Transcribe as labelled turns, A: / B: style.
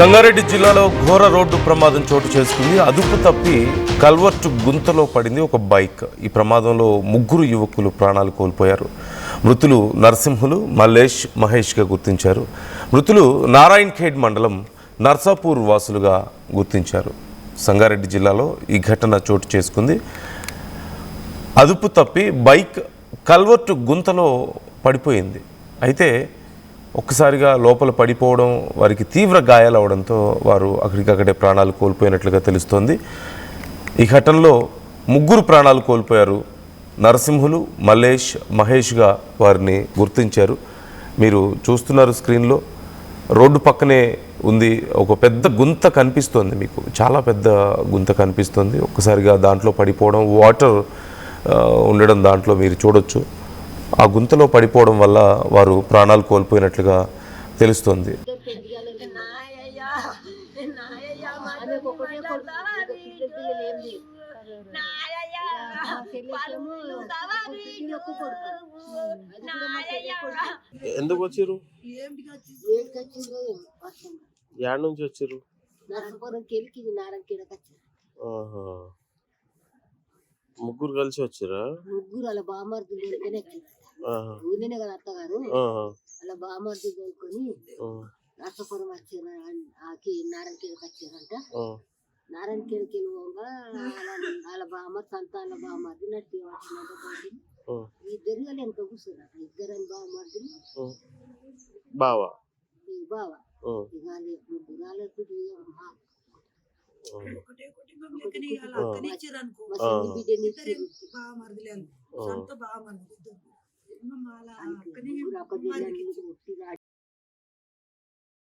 A: సంగారెడ్డి జిల్లాలో ఘోర రోడ్డు ప్రమాదం చోటు చేసుకుంది. అదుపు తప్పి కల్వర్టు గుంతలో పడింది ఒక బైక్. ఈ ప్రమాదంలో ముగ్గురు యువకులు ప్రాణాలు కోల్పోయారు. మృతులు నరసింహులు, మల్లేష్, మహేష్గా గుర్తించారు. మృతులు నారాయణ్ ఖేడ్ మండలం నర్సాపూర్ వాసులుగా గుర్తించారు. సంగారెడ్డి జిల్లాలో ఈ ఘటన చోటు చేసుకుంది. అదుపు తప్పి బైక్ కల్వర్టు గుంతలో పడిపోయింది. అయితే ఒక్కసారిగా లోపల పడిపోవడం, వారికి తీవ్ర గాయాలు అవడంతో వారు అక్కడికక్కడే ప్రాణాలు కోల్పోయినట్లుగా తెలుస్తోంది. ఈ ఘటనలో ముగ్గురు ప్రాణాలు కోల్పోయారు. నరసింహులు, మల్లేష్, మహేష్గా వారిని గుర్తించారు. మీరు చూస్తున్నారు స్క్రీన్లో, రోడ్డు పక్కనే ఉంది ఒక పెద్ద గుంత కనిపిస్తోంది. మీకు చాలా పెద్ద గుంత కనిపిస్తుంది. ఒక్కసారిగా దాంట్లో పడిపోవడం, వాటర్ ఉండడం దాంట్లో మీరు చూడొచ్చు. ఆ గుంతలో పడిపోవడం వల్ల వారు ప్రాణాలు కోల్పోయినట్లుగా తెలుస్తోంది.
B: ఎందుకు వచ్చారు? యాడ్ నుంచి వచ్చారు? ముగ్గురు కలిసి వచ్చారా?
C: ముగ్గురు అలా బామర్ది ఊళ్ళనే కదా అత్తగారు అలా బామర్ది దొరుకుని నర్సపురం వచ్చారు. నారాయణకేడికి వచ్చారంట. నారాయణకేడికి వెళ్ళిపోగా వాళ్ళ బామర్ సంతాన బామర్ది నట్టి ఇద్దరు ఎంత కూర్చున్నారు. ఇద్దరని బామర్ది
B: బావా
C: బావ బిడ్డని